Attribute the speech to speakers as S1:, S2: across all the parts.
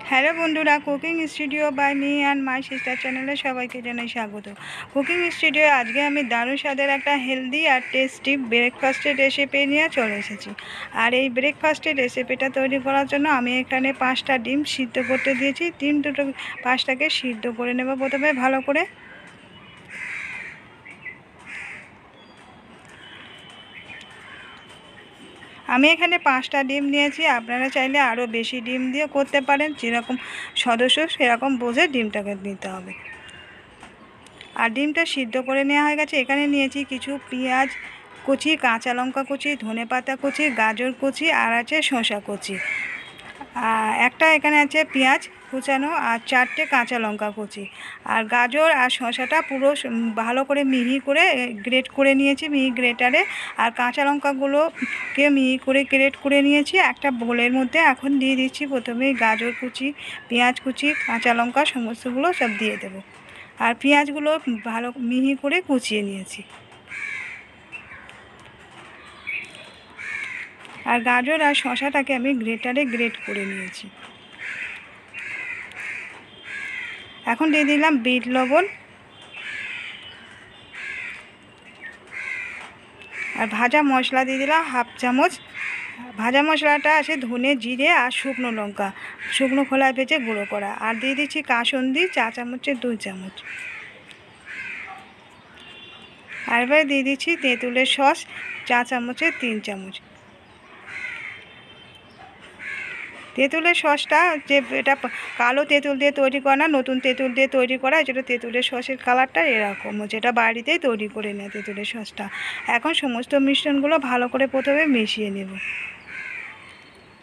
S1: Hello বন্ধুরা, cooking studio by me and my sister চ্যানেলে সবাইকে জানাই স্বাগত। কুকিং স্টুডিও আজকে আমি দারুণ স্বাদের একটা হেলদি আর টেস্টি ব্রেকফাস্টের রেসিপি নিয়ে চলে এসেছি। আর এই ব্রেকফাস্টের রেসিপিটা তৈরি করার জন্য আমি এখানে 5টা ডিম সিদ্ধ করতে দিয়েছি। ডিম দুটো 5টাকে সিদ্ধ করে নেব প্রথমে ভালো করে। আমি এখানে 5টা ডিম নিয়েছি, আপনারা চাইলে আরও বেশি ডিম দিয়ে করতে পারেন, যেরকম সদস্য সেরকম বুঝে ডিমটাকে দিতে হবে। আর ডিমটা সিদ্ধ করে নেওয়া হয়ে গেছে। এখানে নিয়েছি কিছু পেঁয়াজ কুচি, কাঁচা লঙ্কা কুচি, ধনেপাতা কুচি, গাজর কুচি আর আছে শসা কুচি। একটা এখানে আছে পেঁয়াজ কুচানো আর 4টে কাঁচা লঙ্কা কুচি। আর গাজর আর শসাটা পুরো ভালো করে মিহি করে গ্রেট করে নিয়েছি মিহি গ্রেটারে। আর কাঁচা লঙ্কাগুলোকে মিহি করে গ্রেট করে নিয়েছি একটা বোলের মধ্যে। এখন দিয়ে দিচ্ছি প্রথমেই গাজর কুচি, পেঁয়াজ কুচি, কাঁচা লঙ্কা সমস্তগুলো সব দিয়ে দেবো। আর পেঁয়াজগুলো ভালো মিহি করে কুচিয়ে নিয়েছি। আর গাজর আর শসাটাকে আমি গ্রেটারে গ্রেট করে নিয়েছি। এখন দিয়ে দিলাম বিট লবণ আর ভাজা মশলা দিয়ে দিলাম 1/2 চামচ। ভাজা মশলাটা আছে ধনে, জিরে আর শুকনো লঙ্কা শুকনো খোলায় ভেজে গুঁড়ো করা। আর দিয়ে দিচ্ছি কাসুন্দি 4 চামচের 2 চামচ। আর এবারে দিয়ে দিচ্ছি তেঁতুলের সস 4 চামচের 3 চামচ। তেঁতুলের সসটা যে এটা কালো তেঁতুল দিয়ে তৈরি করা না, নতুন তেঁতুল দিয়ে তৈরি করা, যেটা তেঁতুলের সসের কালারটা এরকম, যেটা বাড়িতেই তৈরি করে নেয় তেঁতুলের সসটা। এখন সমস্ত মিশ্রণগুলো ভালো করে প্রথমে মিশিয়ে নেব।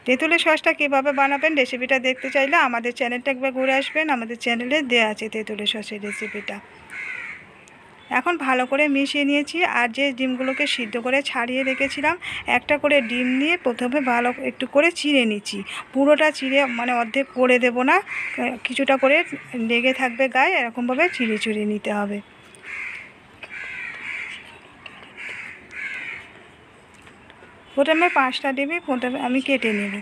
S1: তেঁতুলের সসটা কীভাবে বানাবেন রেসিপিটা দেখতে চাইলে আমাদের চ্যানেলটা একবার ঘুরে আসবেন, আমাদের চ্যানেলে দেওয়া আছে তেঁতুলের সসের রেসিপিটা। এখন ভালো করে মিশিয়ে নিয়েছি। আর যে ডিমগুলোকে সিদ্ধ করে ছাড়িয়ে রেখেছিলাম, একটা করে ডিম নিয়ে প্রথমে ভালো একটু করে চিড়ে নিচ্ছি। পুরোটা চিড়ে মানে অর্ধেক করে দেব না, কিছুটা করে লেগে থাকবে গায়ে, এরকমভাবে চিড়ে চিড়ে নিতে হবে। প্রথমে 5টা ডিমই প্রথমে আমি কেটে নেব।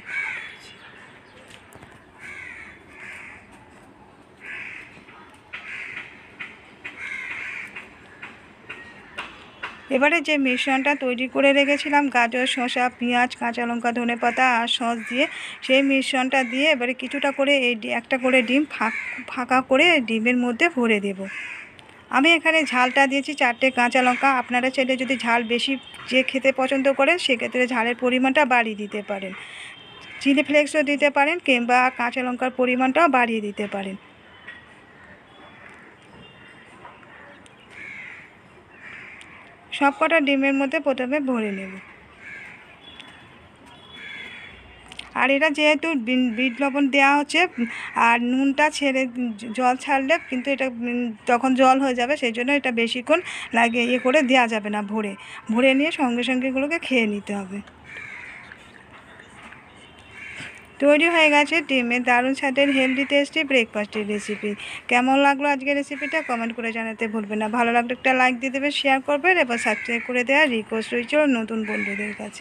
S1: এবারে যে মিশ্রণটা তৈরি করে রেখেছিলাম গাজর, শসা, পেঁয়াজ, কাঁচা লঙ্কা, ধনেপাতা আর সস দিয়ে, সেই মিশ্রণটা দিয়ে এবারে কিছুটা করে একটা করে ডিম ফাঁকা করে ডিমের মধ্যে ভরে দেব। আমি এখানে ঝালটা দিয়েছি 4টে কাঁচা লঙ্কা। আপনারা চাইলে যদি ঝাল বেশি যে খেতে পছন্দ করেন সেক্ষেত্রে ঝালের পরিমাণটা বাড়িয়ে দিতে পারেন, চিলি ফ্লেক্সও দিতে পারেন কিংবা কাঁচা লঙ্কার পরিমাণটাও বাড়িয়ে দিতে পারেন। সব কটা ডিমের মধ্যে প্রথমে ভরে নেব। আর এটা যেহেতু বিট লবণ দেওয়া হচ্ছে আর নুনটা ছেড়ে জল ছাড়লে কিন্তু এটা তখন জল হয়ে যাবে, সেই জন্য এটা বেশিক্ষণ করে দেওয়া যাবে না। ভরে নিয়ে সঙ্গে সঙ্গে এগুলোকে খেয়ে নিতে হবে। তৈরি হয়ে গেছে ডিমের দারুণ স্বাদের হেলদি টেস্টি ব্রেকফাস্টের রেসিপি। কেমন লাগলো আজকের রেসিপিটা কমেন্ট করে জানাতে ভুলবেন না। ভালো লাগলে একটা লাইক দিয়ে দেবেন, শেয়ার করবেন এবং সাবস্ক্রাইব করে দেওয়ার রিকোয়েস্ট রয়েছে নতুন বন্ধুদের কাছে।